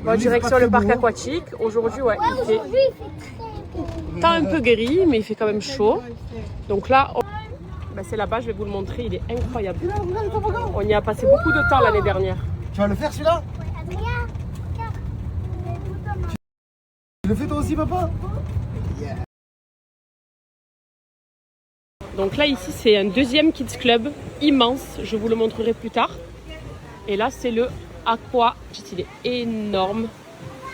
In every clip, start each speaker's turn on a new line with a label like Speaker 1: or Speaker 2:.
Speaker 1: Bon, direction le parc aquatique. Aujourd'hui, ouais, il fait temps un peu gris, mais il fait quand même chaud. Donc là, ben, c'est là-bas, je vais vous le montrer, il est incroyable. On y a passé beaucoup de temps l'année dernière.
Speaker 2: Tu vas le faire celui-là? Tu le fais toi aussi, papa?
Speaker 1: Donc là, ici, c'est un deuxième Kids Club immense. Je vous le montrerai plus tard. Et là, c'est le Aqua. Il est énorme.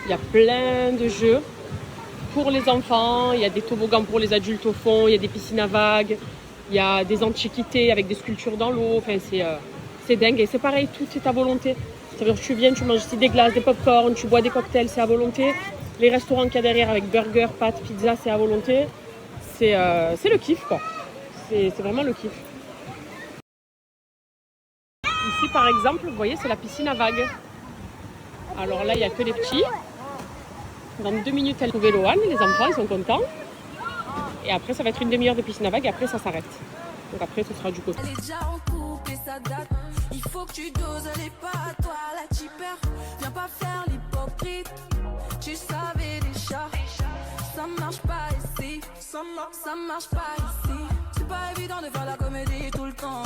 Speaker 1: Il y a plein de jeux pour les enfants. Il y a des toboggans pour les adultes au fond. Il y a des piscines à vagues. Il y a des antiquités avec des sculptures dans l'eau. Enfin, c'est dingue. Et c'est pareil, tout est à volonté. C'est-à-dire que tu viens, tu manges ici des glaces, des pop-corn, tu bois des cocktails, c'est à volonté. Les restaurants qu'il y a derrière avec burger, pâtes, pizza, c'est à volonté. C'est le kiff, quoi. C'est vraiment le kiff. Ici, par exemple, vous voyez, c'est la piscine à vagues. Alors là, il n'y a que les petits. Dans 2 minutes, elle trouve Loane, les enfants, ils sont contents. Et après, ça va être une demi-heure de piscine à vagues et après, ça s'arrête. Donc après, ce sera du côté.
Speaker 3: Elle est déjà en couple et ça date. Il faut que tu doses, elle est pas à toi, la tipper. Viens pas faire l'hypocrite. Tu savais déjà. Ça marche pas ici. Ça marche pas ici. C'est pas évident de faire la comédie tout le temps.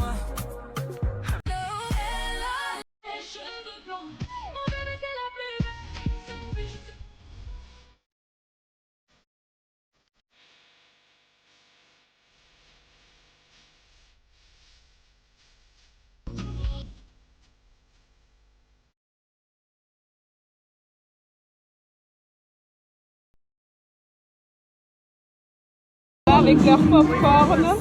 Speaker 1: Avec leur popcorn,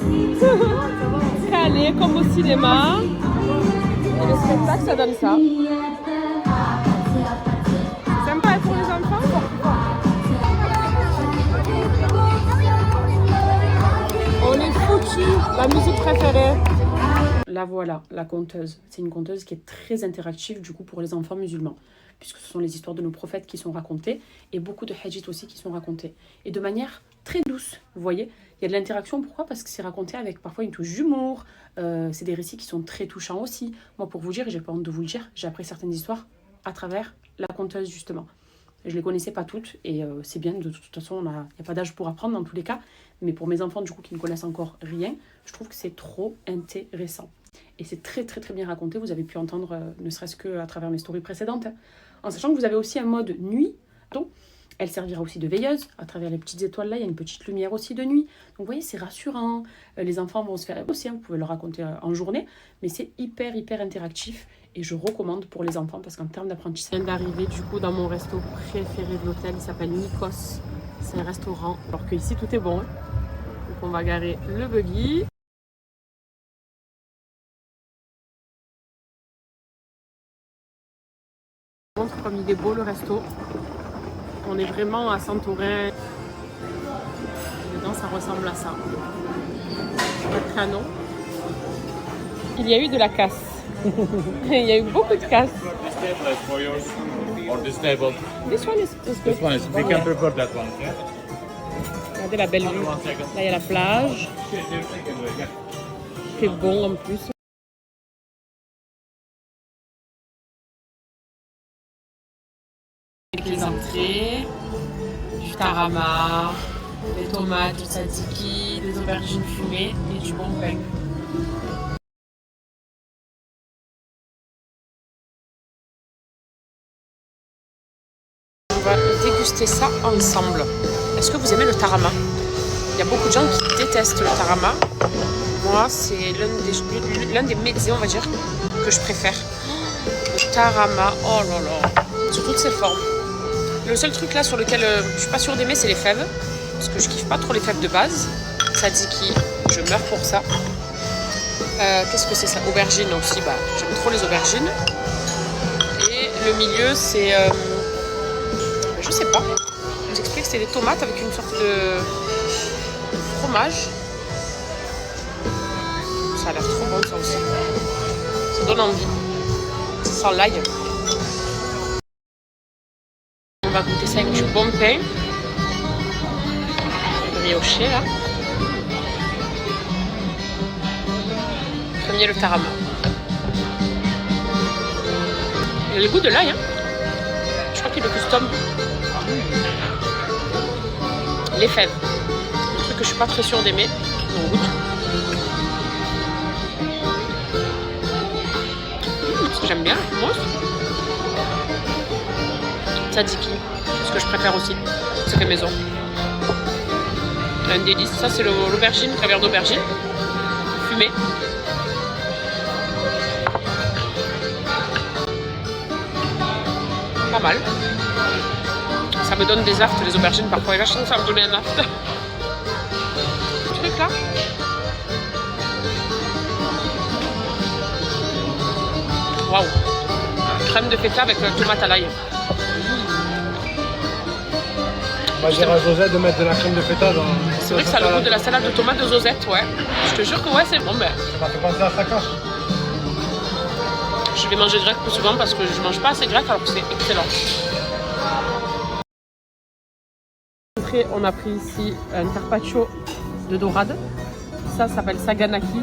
Speaker 1: calé comme au cinéma. Et le spectacle, ça donne ça. C'est sympa pour les enfants. On est foutus. La musique préférée. La voilà, la conteuse. C'est une conteuse qui est très interactive du coup pour les enfants musulmans, puisque ce sont les histoires de nos prophètes qui sont racontées et beaucoup de hadiths aussi qui sont racontés. Et de manière très douce, vous voyez. Il y a de l'interaction, pourquoi? Parce que c'est raconté avec parfois une touche d'humour. C'est des récits qui sont très touchants aussi. Moi, pour vous dire, j'ai pas honte de vous le dire, j'ai appris certaines histoires à travers la conteuse justement. Je les connaissais pas toutes et c'est bien, de toute façon, il n'y a pas d'âge pour apprendre dans tous les cas. Mais pour mes enfants du coup qui ne connaissent encore rien, je trouve que c'est trop intéressant. Et c'est très très très bien raconté, vous avez pu entendre ne serait-ce qu'à travers mes stories précédentes. En sachant que vous avez aussi un mode nuit. Donc, elle servira aussi de veilleuse. À travers les petites étoiles là, il y a une petite lumière aussi de nuit. Donc vous voyez, c'est rassurant. Les enfants vont se faire aussi, vous pouvez leur raconter en journée. Mais c'est hyper hyper interactif. Et je recommande pour les enfants parce qu'en termes d'apprentissage. Je viens d'arriver du coup dans mon resto préféré de l'hôtel. Il s'appelle Nikos. C'est un restaurant. Alors que ici tout est bon. Donc on va garer le buggy. Je vous montre comme il est beau le resto. On est vraiment à Santorin. Dedans, ça ressemble à ça. Le canon. Il y a eu de la casse. Il y a eu beaucoup de casse.
Speaker 4: This table is for yours or this table?
Speaker 1: This one is good.
Speaker 4: This one is. We can prepare that one. Okay.
Speaker 1: Regardez la belle vue.
Speaker 4: 1 second.
Speaker 1: Là, il y a la plage. C'est bon en plus. Avec les entrées, du tarama, des tomates, du tzatziki, des aubergines fumées et du bon pain. On va déguster ça ensemble. Est-ce que vous aimez le tarama? Il y a beaucoup de gens qui détestent le tarama. Moi, c'est l'un des mets, on va dire, que je préfère. Le tarama, oh là là, sous toutes ses formes. Le seul truc là sur lequel je suis pas sûre d'aimer, c'est les fèves. Parce que je kiffe pas trop les fèves de base. Tzatziki, je meurs pour ça. Qu'est-ce que c'est ça? Aubergine aussi, bah j'aime trop les aubergines. Et le milieu, c'est... je sais pas. Je vous explique que c'est des tomates avec une sorte de fromage. Ça a l'air trop bon ça aussi. Ça donne envie. Ça sent l'ail. On va goûter ça avec du bon pain. Brioché là. Premier le tarama. Il y a le goût de l'ail. Hein. Je crois qu'il le custom. Les fèves. Un truc que je suis pas très sûre d'aimer. On goûte. Ce que j'aime bien, moi. Tzatziki, ce que je préfère aussi. C'est fait maison. Un délice. Ça, c'est l'aubergine, caviar d'aubergine. Fumé. Pas mal. Ça me donne des aftes, les aubergines, parfois. Et là, je sens que ça me donne un aft. Ce truc là. Waouh. Crème de feta avec la tomate à l'ail.
Speaker 2: On va dire à Josette de mettre de la crème de feta dans.
Speaker 1: C'est vrai que ça a le goût de la salade de tomates de Josette, ouais. Je te jure que ouais, c'est bon, ben.
Speaker 2: Ça m'a fait penser à sa cache.
Speaker 1: Je vais manger grec plus souvent parce que je mange pas assez grec alors que c'est excellent. On a pris ici un carpaccio de dorade. Ça s'appelle saganaki.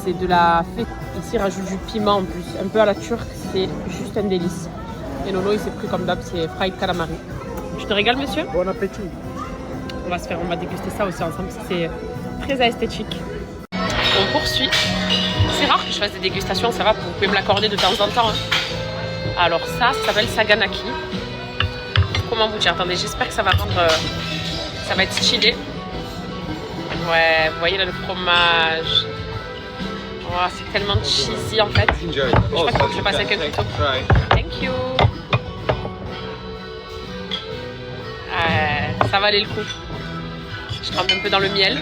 Speaker 1: C'est de la feta. Ici, il rajoute du piment en plus. Un peu à la turque, c'est juste un délice. Et Nono, il s'est pris comme d'hab, c'est fried calamari. Tu te régales, monsieur?
Speaker 2: Bon appétit.
Speaker 1: On va déguster ça aussi ensemble. C'est très esthétique. On poursuit. C'est rare que je fasse des dégustations, ça va, vous pouvez me l'accorder de temps en temps. Hein. Alors ça s'appelle saganaki. Comment vous dire? Attendez, j'espère que ça va rendre... ça va être stylé. Ouais, vous voyez là le fromage. Oh, c'est tellement cheesy en fait. Je crois que je vais passer avec un couteau. Thank you. Ça valait le coup. Je trempe un peu dans le miel.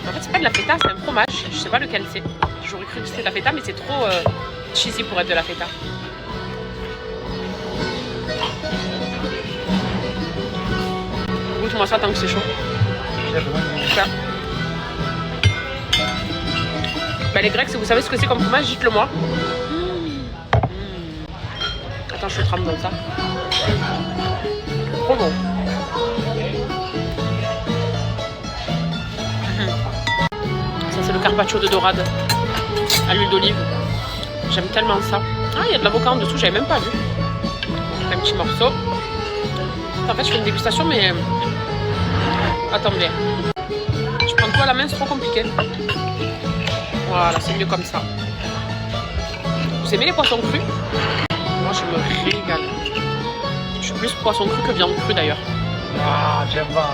Speaker 1: En fait, c'est pas de la feta, c'est un fromage. Je sais pas lequel c'est. J'aurais cru que c'était de la feta, mais c'est trop cheesy pour être de la feta. Goûte-moi ça tant que c'est chaud. Ça. Bah, les Grecs, si vous savez ce que c'est comme fromage, dites-le moi. Attends, je le trempe dans ça. Trop bon. Ça, c'est le carpaccio de dorade à l'huile d'olive. J'aime tellement ça. Ah, il y a de l'avocat en dessous, j'avais même pas vu. Un petit morceau. En fait, je fais une dégustation, mais... Attendez. Je prends tout à la main, c'est trop compliqué. Voilà, c'est mieux comme ça. Vous aimez les poissons crus? Moi, je me régale. Je suis plus poisson cru que viande crue, d'ailleurs.
Speaker 2: Ah, j'aime pas.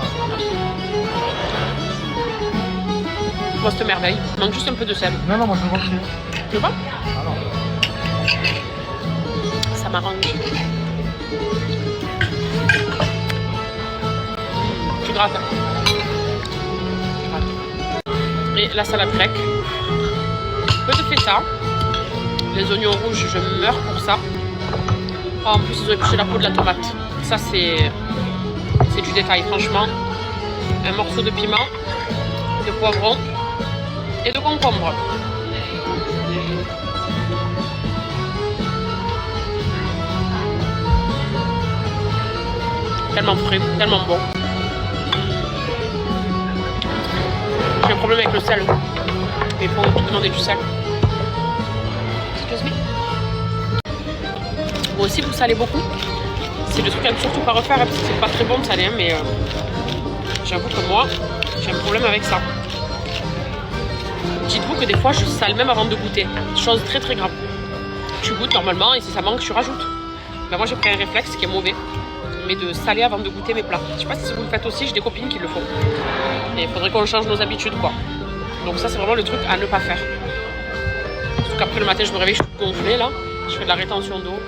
Speaker 1: Moi, cette merveille. Il manque juste un peu de sel.
Speaker 2: Non, non, moi je veux pas.
Speaker 1: Tu veux pas?
Speaker 2: Ah non.
Speaker 1: Ça m'arrange. Tu grattes. Tu grattes. Et la salade grecque. Un peu de feta. Les oignons rouges, je meurs pour ça. Oh, en plus, ils ont épluché la peau de la tomate. Ça, c'est du détail, franchement. Un morceau de piment, de poivron et de concombre. Tellement frais, tellement bon. J'ai un problème avec le sel. Il faut demander du sel. Excuse me. Vous aussi, vous salez beaucoup. C'est le truc à ne surtout pas refaire parce que c'est pas très bon de saler, mais j'avoue que moi, j'ai un problème avec ça. Dites-vous que des fois, je sale même avant de goûter. Chose très très grave. Tu goûtes normalement et si ça manque, tu rajoutes. Ben moi, j'ai pris un réflexe qui est mauvais, mais de saler avant de goûter mes plats. Je sais pas si vous le faites aussi, j'ai des copines qui le font. Et il faudrait qu'on change nos habitudes, quoi. Donc ça, c'est vraiment le truc à ne pas faire. Surtout qu'après le matin, je me réveille, je suis toute gonflée, là. Je fais de la rétention d'eau.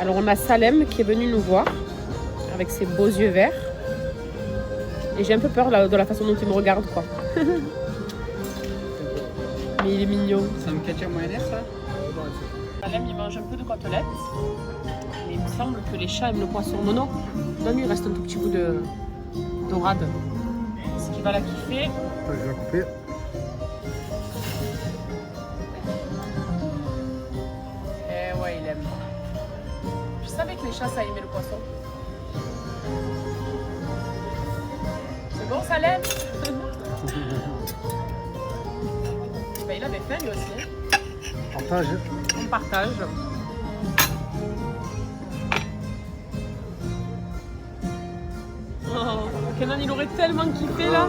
Speaker 1: Alors on a Salem qui est venu nous voir avec ses beaux yeux verts. Et j'ai un peu peur là, de la façon dont il me regarde, quoi. Mais il est mignon.
Speaker 5: Ça me ketchup mayonnaise, ça?
Speaker 1: Salem, il mange un peu de côtelette. Mais il me semble que les chats aiment le poisson. Non, non. Donne-lui, il reste un tout petit bout de dorade. Ce qu'il va la kiffer.
Speaker 2: Je vais la couper.
Speaker 1: Eh ouais, il aime. Je savais que les chats, ça aimait le poisson. C'est bon, Salem? Ben, il avait faim, lui aussi. Hein.
Speaker 2: Partage.
Speaker 1: On partage. Oh, Kenan, il aurait tellement kiffé là.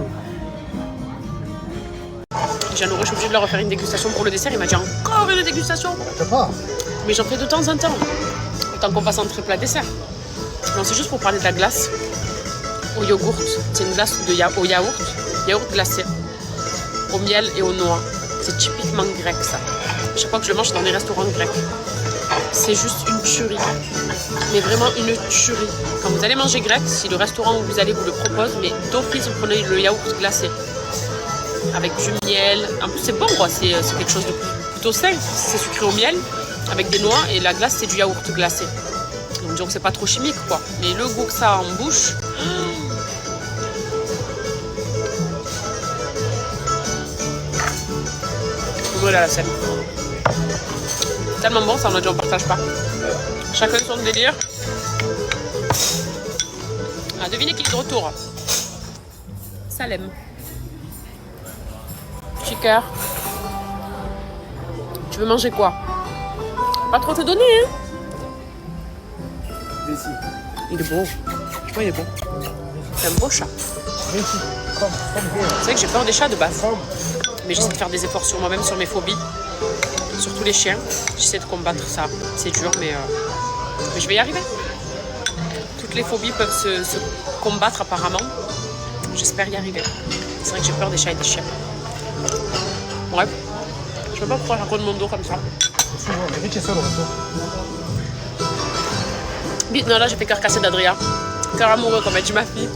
Speaker 1: Jeannot, je suis obligée de leur refaire une dégustation pour le dessert. Il m'a dit encore une dégustation.
Speaker 2: T'as pas?
Speaker 1: Mais j'en fais de temps en temps. Autant qu'on passe entre plat dessert. Non, c'est juste pour parler de la glace au yogourt. C'est une glace au yaourt glacé, au miel et aux noix. C'est typiquement grec ça. Chaque fois que je le mange dans les restaurants grecs. C'est juste une tuerie. Mais vraiment une tuerie. Quand vous allez manger grec, si le restaurant où vous allez vous le propose, mais d'office vous prenez le yaourt glacé. Avec du miel. En plus c'est bon quoi, c'est quelque chose de plutôt sain. C'est sucré au miel, avec des noix, et la glace c'est du yaourt glacé. Donc disons que c'est pas trop chimique quoi. Mais le goût que ça a en bouche. Voilà la scène. Tellement bon, ça on a dit on partage pas. Chacun son délire. Ah, devinez qui est de retour. Salem. Petit cœur. Tu veux manger quoi? Pas trop te donner, hein?
Speaker 2: Ici.
Speaker 1: Il est beau. Je vois, il est beau. C'est un beau chat.
Speaker 2: Ici. Comme
Speaker 1: C'est vrai que j'ai peur des chats de base.
Speaker 2: Comme.
Speaker 1: Mais j'essaie de faire des efforts sur moi-même, sur mes phobies. Surtout les chiens. J'essaie de combattre ça. C'est dur, mais je vais y arriver. Toutes les phobies peuvent se combattre apparemment. J'espère y arriver. C'est vrai que j'ai peur des chats et des chiens. Bref. Je sais pas pourquoi je raconte mon dos comme ça.
Speaker 2: Souvent, mais Rich est seul au resto.
Speaker 1: Non, là j'ai fait cœur cassé d'Adrien. Cœur amoureux, comme a dit ma fille.